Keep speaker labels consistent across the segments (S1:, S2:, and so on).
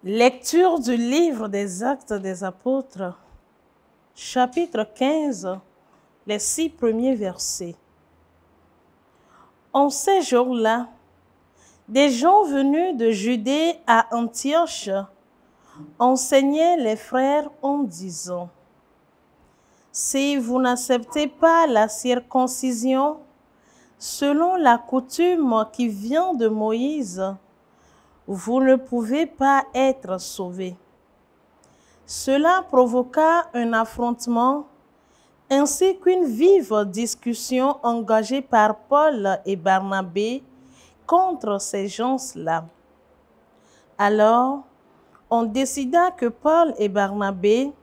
S1: Lecture du livre des Actes des Apôtres, chapitre 15, les 6 premiers versets. En ces jours-là, des gens venus de Judée à Antioche enseignaient les frères en disant: si vous n'acceptez pas la circoncision selon la coutume qui vient de Moïse, vous ne pouvez pas être sauvés. Cela provoqua un affrontement ainsi qu'une vive discussion engagée par Paul et Barnabé contre ces gens-là. Alors, on décida que Paul et Barnabé,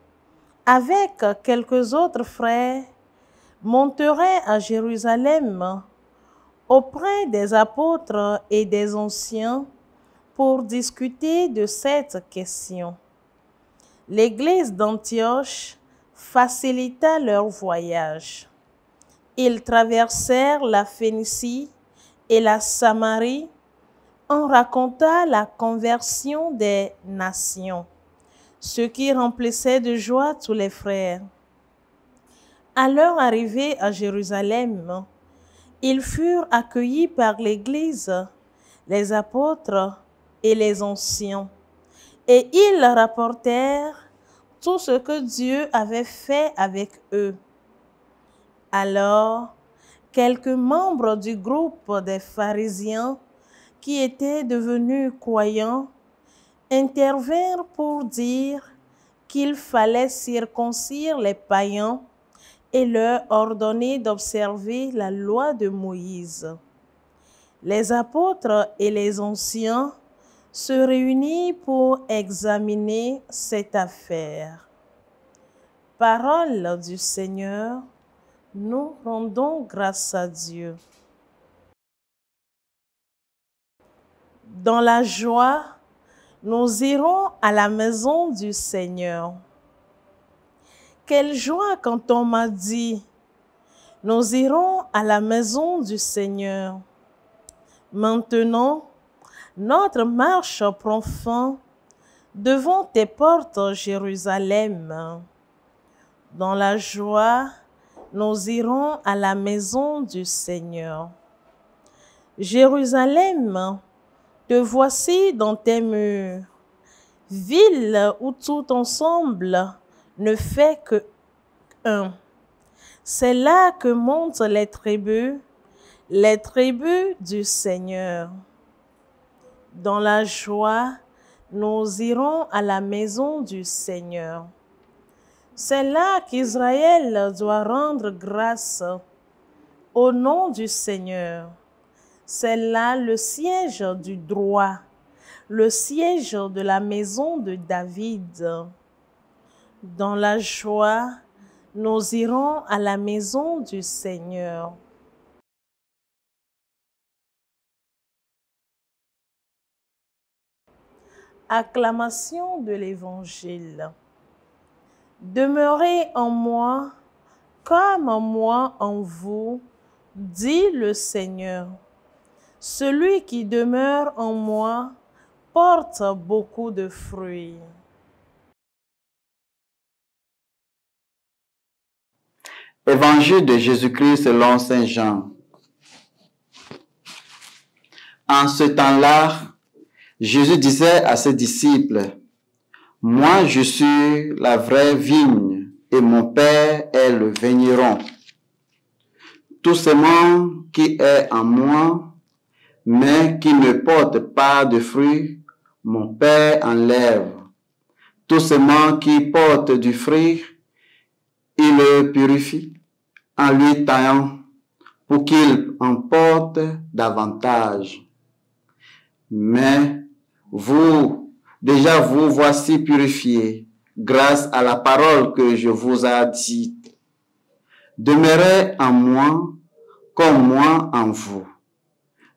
S1: avec quelques autres frères, monteraient à Jérusalem auprès des apôtres et des anciens pour discuter de cette question. L'église d'Antioche facilita leur voyage. Ils traversèrent la Phénicie et la Samarie. On raconta la conversion des nations, ce qui remplissait de joie tous les frères. À leur arrivée à Jérusalem, ils furent accueillis par l'Église, les apôtres et les anciens, et ils rapportèrent tout ce que Dieu avait fait avec eux. Alors, quelques membres du groupe des pharisiens qui étaient devenus croyants intervinrent pour dire qu'il fallait circoncire les païens et leur ordonner d'observer la loi de Moïse. Les apôtres et les anciens se réunirent pour examiner cette affaire. Parole du Seigneur, nous rendons grâce à Dieu. Dans la joie, nous irons à la maison du Seigneur. Quelle joie quand on m'a dit: nous irons à la maison du Seigneur. Maintenant, notre marche prend fin devant tes portes, Jérusalem. Dans la joie, nous irons à la maison du Seigneur. Jérusalem, te voici dans tes murs, ville où tout ensemble ne fait que un. C'est là que montent les tribus du Seigneur. Dans la joie, nous irons à la maison du Seigneur. C'est là qu'Israël doit rendre grâce au nom du Seigneur. C'est là le siège du droit, le siège de la maison de David. Dans la joie, nous irons à la maison du Seigneur. Acclamation de l'Évangile. Demeurez en moi comme moi en vous, dit le Seigneur. Celui qui demeure en moi porte beaucoup de fruits.
S2: Évangile de Jésus-Christ selon saint Jean. En ce temps-là, Jésus disait à ses disciples: moi, je suis la vraie vigne et mon Père est le vigneron. Tout sément qui est en moi, mais qui ne porte pas de fruits, mon Père enlève. Tout sément qui porte du fruit, il le purifie en lui taillant pour qu'il en porte davantage. Mais vous, déjà vous voici purifiés grâce à la parole que je vous ai dite. Demeurez en moi comme moi en vous.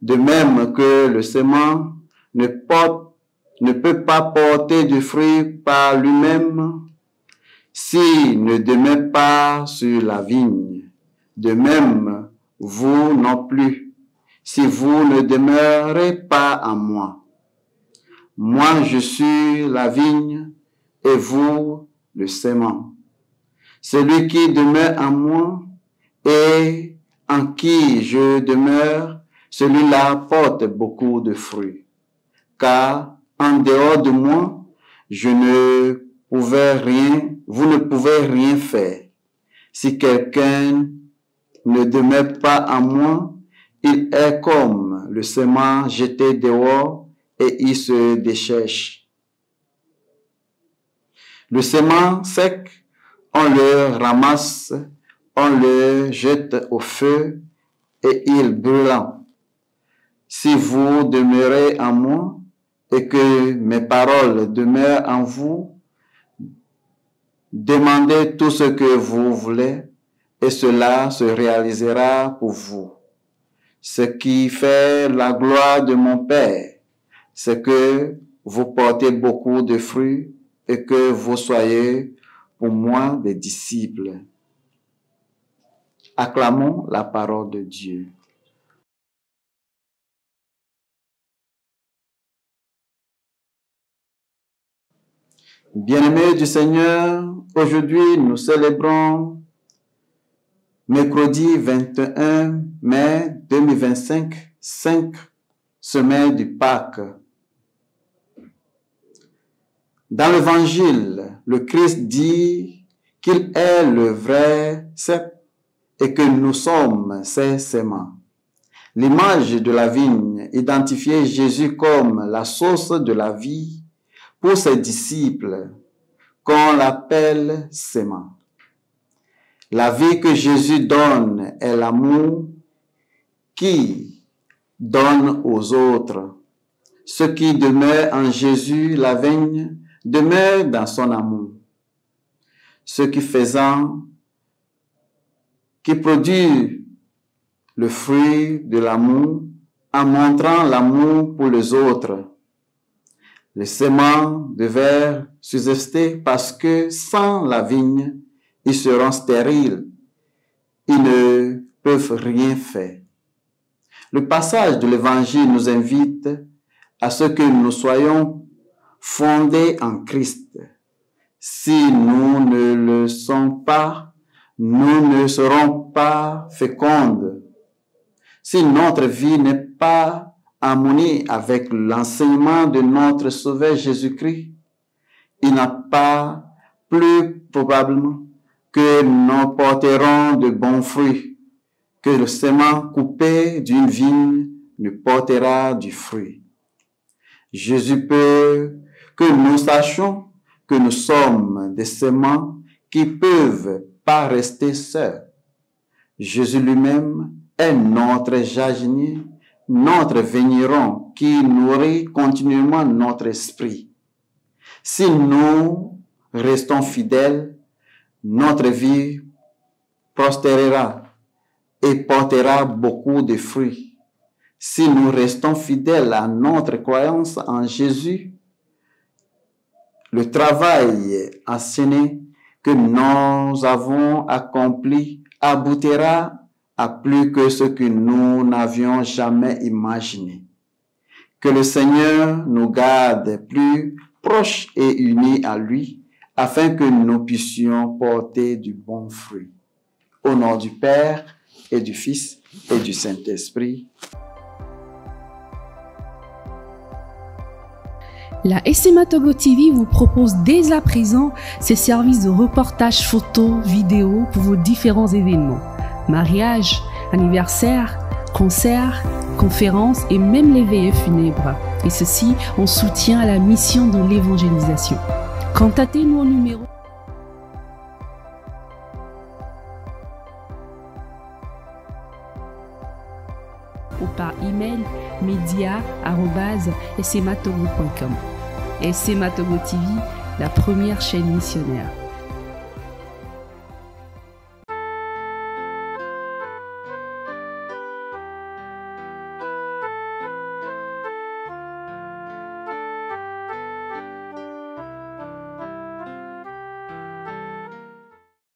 S2: De même que le sément ne peut pas porter de fruit par lui-même s'il ne demeure pas sur la vigne. De même, vous non plus, si vous ne demeurez pas en moi. Moi, je suis la vigne et vous, le sément. Celui qui demeure en moi et en qui je demeure, celui-là porte beaucoup de fruits. Car en dehors de moi, vous ne pouvez rien faire. Si quelqu'un ne demeure pas en moi, il est comme le sément jeté dehors et il se dessèche. Le sément sec, on le ramasse, on le jette au feu et il brûle. Si vous demeurez en moi et que mes paroles demeurent en vous, demandez tout ce que vous voulez et cela se réalisera pour vous. Ce qui fait la gloire de mon Père, c'est que vous portez beaucoup de fruits et que vous soyez pour moi des disciples. Acclamons la parole de Dieu. Bien-aimés du Seigneur, aujourd'hui nous célébrons mercredi 21 mai 2025, 5 semaines du Pâques. Dans l'Évangile, le Christ dit qu'il est le vrai cep et que nous sommes ses séments. L'image de la vigne identifiait Jésus comme la source de la vie pour ses disciples, qu'on l'appelle séments. La vie que Jésus donne est l'amour qui donne aux autres. Ce qui demeure en Jésus, la vigne, demeure dans son amour. Ce qui produit le fruit de l'amour en montrant l'amour pour les autres. Les séments devaient subsister parce que sans la vigne, ils seront stériles. Ils ne peuvent rien faire. Le passage de l'Évangile nous invite à ce que nous soyons fondés en Christ. Si nous ne le sommes pas, nous ne serons pas fécondes. Si notre vie n'est pas harmonie avec l'enseignement de notre Sauveur Jésus-Christ, il n'a pas plus probablement que nous porterons de bons fruits, que le sément coupé d'une vigne ne portera du fruit. Jésus peut que nous sachions que nous sommes des séments qui peuvent pas rester seuls. Jésus lui-même est notre jardinier, notre vigneron qui nourrit continuellement notre esprit. Si nous restons fidèles, notre vie prospérera et portera beaucoup de fruits. Si nous restons fidèles à notre croyance en Jésus, le travail enseigné que nous avons accompli aboutira à plus que ce que nous n'avions jamais imaginé. Que le Seigneur nous garde plus proches et unis à lui, afin que nous puissions porter du bon fruit. Au nom du Père et du Fils et du Saint-Esprit.
S3: La SMA Togo TV vous propose dès à présent ses services de reportage photo, vidéo pour vos différents événements. Mariage, anniversaire, concerts, conférences et même les veillées funèbres. Et ceci en soutien à la mission de l'évangélisation. Contactez-nous au numéro ou par email media@smatogo.com. SMA Togo TV, la première chaîne missionnaire.